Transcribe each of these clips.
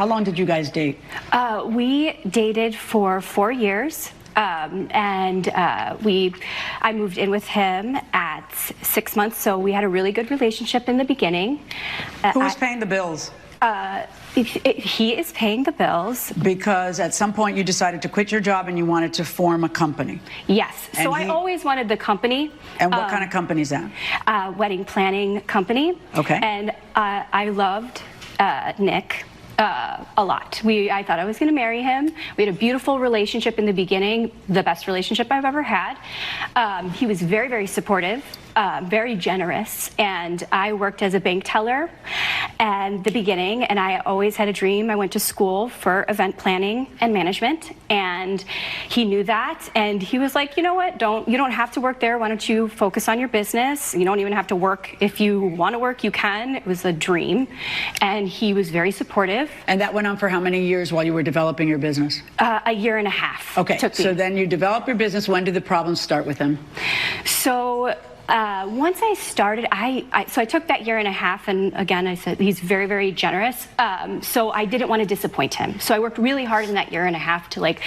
How long did you guys date? We dated for 4 years. I moved in with him at 6 months, so we had a really good relationship in the beginning. Who was paying the bills? He is paying the bills. Because at some point you decided to quit your job and you wanted to form a company. Yes. So I always wanted the company. And what kind of company is that? Wedding planning company. Okay. And I loved Nick. A lot. I thought I was going to marry him. We had a beautiful relationship in the beginning, the best relationship I've ever had. He was very, very supportive, very generous, and I worked as a bank teller at the beginning, and I always had a dream. I went to school for event planning and management, and he knew that, and he was like, you know what, you don't have to work there. Why don't you focus on your business? You don't even have to work. If you want to work, you can. It was a dream, and he was very supportive. And that went on for how many years while you were developing your business? A year and a half. Okay, so then you develop your business. When did the problems start with him? So once I started, so I took that year and a half, and again, I said he's very, very generous. So I didn't want to disappoint him. So I worked really hard in that year and a half to like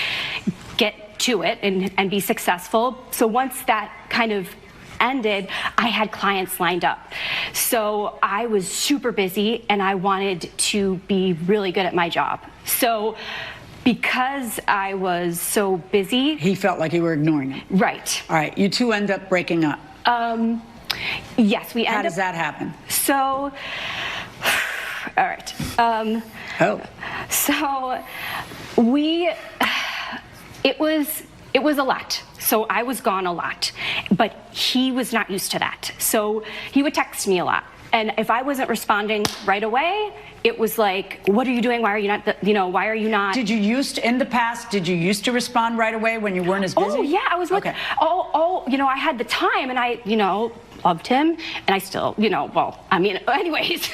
get to it and be successful. So once that kind of ended, I had clients lined up. So I was super busy and I wanted to be really good at my job. So because I was so busy, he felt like you were ignoring him. Right. All right. You two end up breaking up. Yes, we end up. How does that happen? So, all right. So it was a lot. So I was gone a lot, but he was not used to that. So he would text me a lot. And if I wasn't responding right away, it was like, what are you doing? Why are you not, why are you not? Did you in the past, did you used to respond right away when you weren't as busy? Oh, yeah, I was like, okay. I had the time and I, loved him, and I still, anyways.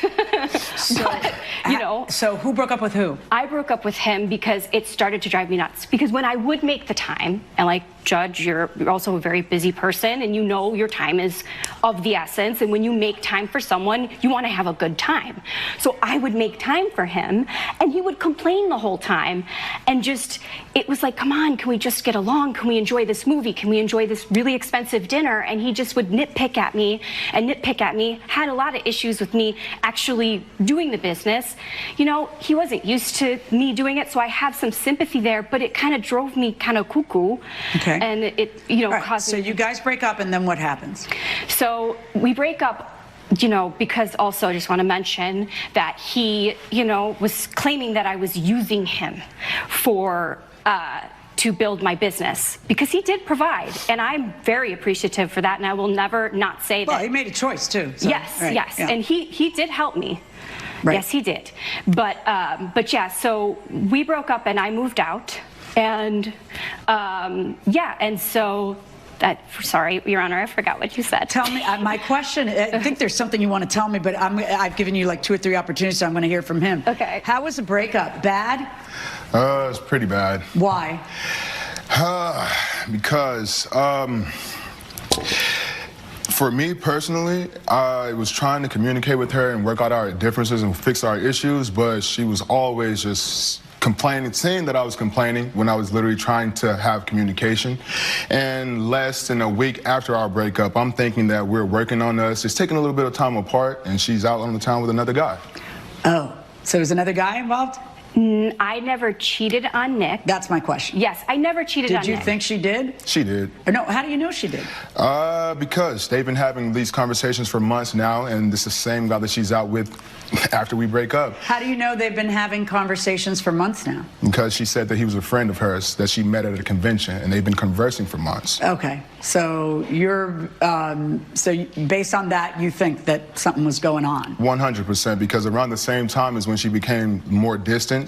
So who broke up with who? I broke up with him because it started to drive me nuts. Because when I would make the time, and like, Judge, you're also a very busy person, and your time is of the essence, and when you make time for someone, you want to have a good time. So I would make time for him, and he would complain the whole time, and it was like, come on, can we just get along? Can we enjoy this movie? Can we enjoy this really expensive dinner? And he just would nitpick at me, had a lot of issues with me actually doing the business. He wasn't used to me doing it, so I have some sympathy there, but it kind of drove me kind of cuckoo. Okay. And it, caused me. So you guys break up, and then what happens? So we break up, because also I just want to mention that he, was claiming that I was using him to build my business, because he did provide, and I'm very appreciative for that, and I will never not say that. Well, he made a choice too. So, yes, right, yes, yeah. And he did help me. Right. Yes, he did. But yeah, so we broke up, and I moved out, and and so. Sorry, Your Honor, I forgot what you said. Tell me, my question, I think there's something you want to tell me, but I've given you like 2 or 3 opportunities, so I'm going to hear from him. Okay. How was the breakup? Bad? It's pretty bad. Why? Because for me personally, I was trying to communicate with her and work out our differences and fix our issues, but she was always just complaining, saying that I was complaining when I was literally trying to have communication. And less than a week after our breakup, I'm thinking that we're working on us. It's taking a little bit of time apart, and she's out on the town with another guy. Oh, so there's another guy involved? I never cheated on Nick. That's my question. Yes, I never cheated on Nick. Did you think she did? She did. Or no, how do you know she did? Because they've been having these conversations for months now, and it's the same guy that she's out with after we break up. How do you know they've been having conversations for months now? Because she said that he was a friend of hers that she met at a convention, and they've been conversing for months. Okay, so based on that, you think that something was going on? 100%, because around the same time as when she became more distant,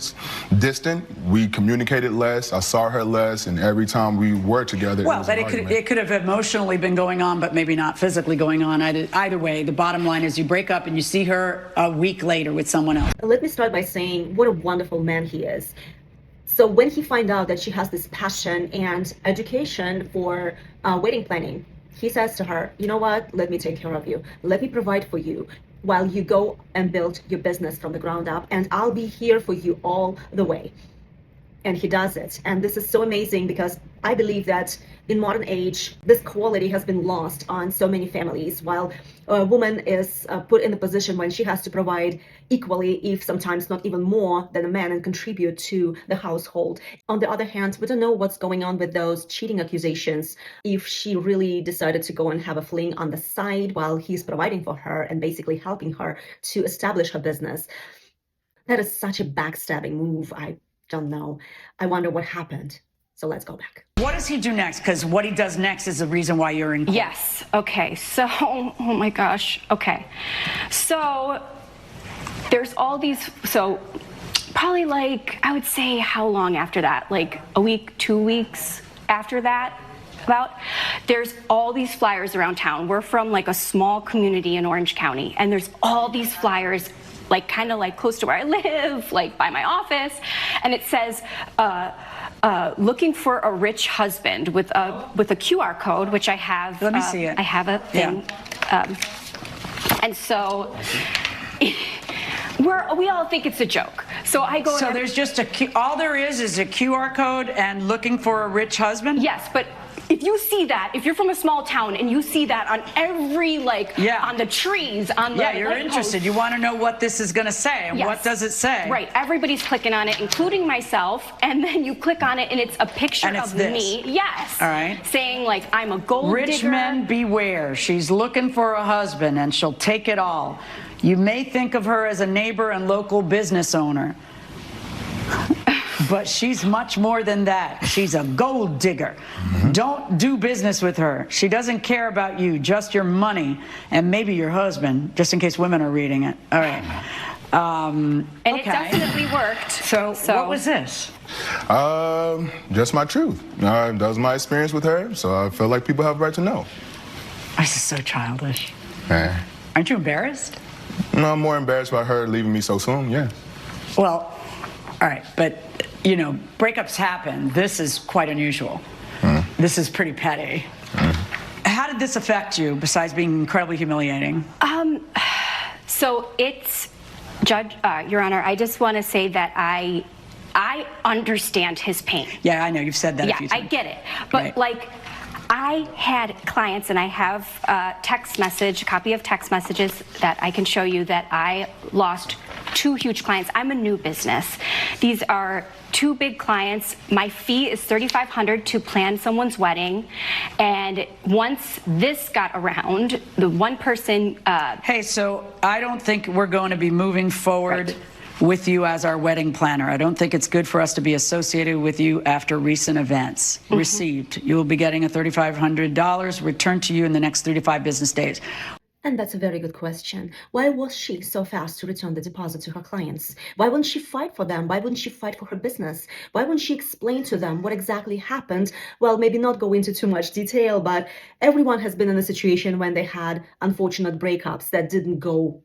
we communicated less, I saw her less, and every time we were together, well, it could have emotionally been going on, but maybe not physically going on. Either way, the bottom line is you break up and you see her a week later with someone else. Let me start by saying what a wonderful man he is. So when he finds out that she has this passion and education for wedding planning, he says to her, you know what, let me take care of you. Let me provide for you. while you go and build your business from the ground up, and I'll be here for you all the way. And he does it. And this is so amazing because I believe that in modern age, this quality has been lost on so many families, while a woman is put in a position when she has to provide equally, if sometimes not even more than a man, and contribute to the household. On the other hand, we don't know what's going on with those cheating accusations. If she really decided to go and have a fling on the side while he's providing for her and basically helping her to establish her business. That is such a backstabbing move. I don't know. I wonder what happened. So let's go back. What does he do next? Because what he does next is the reason why you're in court. Yes. Okay. So, oh my gosh. Okay. So there's all these, so probably like, I would say how long after that? Like a week, 2 weeks after that? About, there's all these flyers around town. We're from like a small community in Orange County, and there's all these flyers like kind of like close to where I live, like by my office, and it says looking for a rich husband with a QR code, which I have. Let me see it. I have a thing, and so we all think it's a joke. So I go. So there's just all there is a QR code and looking for a rich husband? Yes, but if you see that, if you're from a small town and you see that on every, like, on the trees, on the you're interested. You want to know what this is going to say. And what does it say? Right. Everybody's clicking on it, including myself. And then you click on it, and it's a picture of me. Yes. All right. Saying, like, I'm a gold digger. Rich men beware. She's looking for a husband, and she'll take it all. You may think of her as a neighbor and local business owner. But she's much more than that. She's a gold digger. Don't do business with her. She doesn't care about you, just your money and maybe your husband, just in case women are reading it. All right. And it definitely worked. So what was this? Just my truth. That was my experience with her, so I feel like people have a right to know. This is so childish. Yeah. Aren't you embarrassed? No, I'm more embarrassed by her leaving me so soon, yeah. Well, all right, but, you know, breakups happen. This is quite unusual. This is pretty petty. How did this affect you, besides being incredibly humiliating? So it's, Judge, Your Honor, I just want to say that I understand his pain. Yeah, I know. You've said that a few times. I get it. But, like, I had clients, and I have a copy of text messages that I can show you, that I lost 2 huge clients. I'm a new business. These are 2 big clients. My fee is $3,500 to plan someone's wedding. And once this got around, the one person... Hey, so I don't think we're going to be moving forward with you as our wedding planner. I don't think it's good for us to be associated with you after recent events. Received. You will be getting a $3,500 returned to you in the next 35 business days. And that's a very good question. Why was she so fast to return the deposit to her clients? Why wouldn't she fight for them? Why wouldn't she fight for her business? Why wouldn't she explain to them what exactly happened? Well, maybe not go into too much detail, but everyone has been in a situation when they had unfortunate breakups that didn't go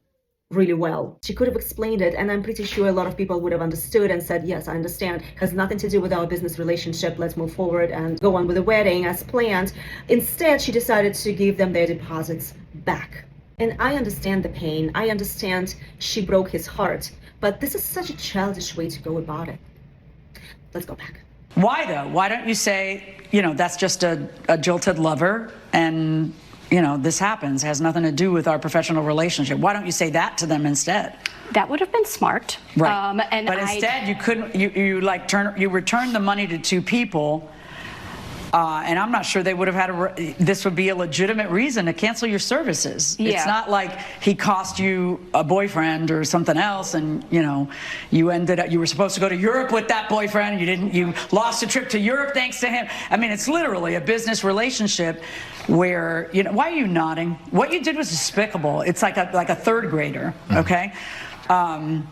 really well. She could have explained it, and I'm pretty sure a lot of people would have understood and said, yes, I understand, it has nothing to do with our business relationship, let's move forward and go on with the wedding as planned. Instead, she decided to give them their deposits back. And I understand the pain, I understand she broke his heart, but this is such a childish way to go about it. Let's go back. Why though? Why don't you say, you know, that's just a jilted lover, and you know, this happens, has nothing to do with our professional relationship. Why don't you say that to them instead? That would have been smart. Right. But instead, you couldn't. You returned the money to 2 people, and I'm not sure they would have had this would be a legitimate reason to cancel your services. Yeah. It's not like he cost you a boyfriend or something else, and you know, you were supposed to go to Europe with that boyfriend, and you didn't. You lost a trip to Europe thanks to him. I mean, it's literally a business relationship where, you know, why are you nodding? What you did was despicable. It's like a 3rd grader, okay? And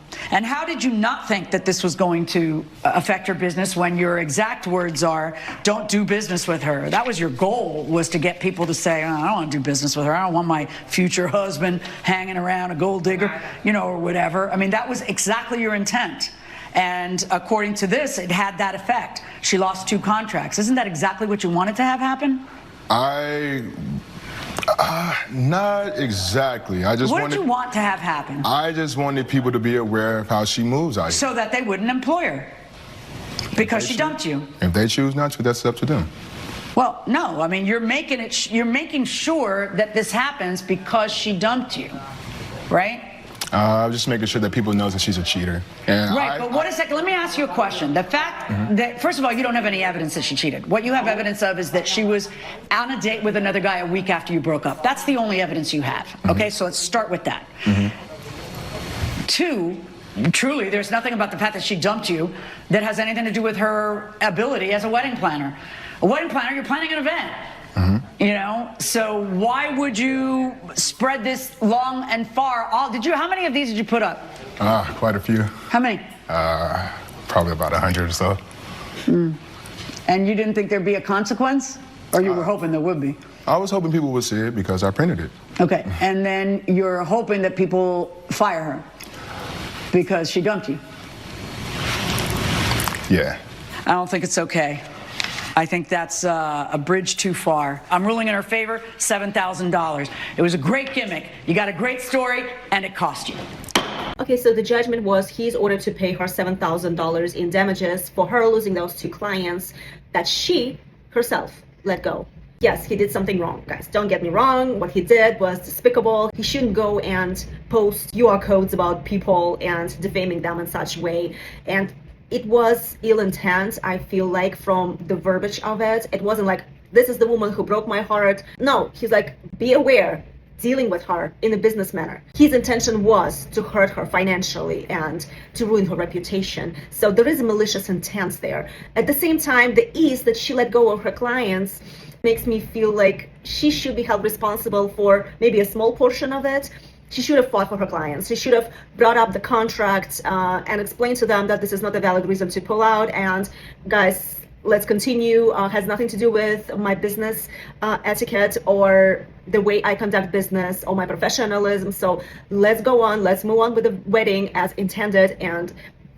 how did you not think that this was going to affect your business when your exact words are, don't do business with her? That was your goal, was to get people to say, oh, I don't want to do business with her. I don't want my future husband hanging around, a gold digger, you know, or whatever. I mean, that was exactly your intent. And according to this, it had that effect. She lost 2 contracts. Isn't that exactly what you wanted to have happen? I Not exactly. What did you want to have happen? I just wanted people to be aware of how she moves out here. So that they wouldn't employ her. Because she dumped you. If they choose not to, that's up to them. Well, no, I mean, you're making sure that this happens because she dumped you, right? I'm just making sure that people know that she's a cheater. And right, but what is that? Let me ask you a question. The fact that, first of all, you don't have any evidence that she cheated. What you have evidence of is that she was on a date with another guy a week after you broke up. That's the only evidence you have. Okay, so let's start with that. Two, truly, there's nothing about the fact that she dumped you that has anything to do with her ability as a wedding planner. A wedding planner, you're planning an event. You know, so why would you spread this long and far? How many of these did you put up? Quite a few. How many? Probably about 100 or so. And you didn't think there'd be a consequence? Or you were hoping there would be? I was hoping people would see it because I printed it. Okay, and then you're hoping that people fire her because she dumped you? Yeah. I don't think it's okay. I think that's a bridge too far. I'm ruling in her favor, $7,000. It was a great gimmick. You got a great story, and it cost you. Okay, so the judgment was he's ordered to pay her $7,000 in damages for her losing those 2 clients that she herself let go. Yes, he did something wrong, guys. Don't get me wrong. What he did was despicable. He shouldn't go and post QR codes about people and defaming them in such a way. And it was ill intent, I feel like, from the verbiage of it. It wasn't like, this is the woman who broke my heart. No, he's like, be aware, dealing with her in a business manner. His intention was to hurt her financially and to ruin her reputation. So there is a malicious intent there. At the same time, the ease that she let go of her clients makes me feel like she should be held responsible for maybe a small portion of it. She should have fought for her clients. She should have brought up the contract and explained to them that this is not a valid reason to pull out. And guys, let's continue. Has nothing to do with my business etiquette or the way I conduct business or my professionalism. So let's go on. Let's move on with the wedding as intended and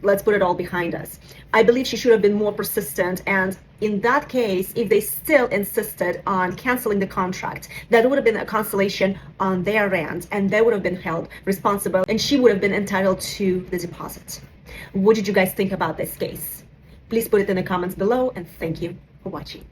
let's put it all behind us. I believe she should have been more persistent, and in that case, if they still insisted on canceling the contract, that would have been a cancellation on their end and they would have been held responsible and she would have been entitled to the deposit. What did you guys think about this case? Please put it in the comments below, and thank you for watching.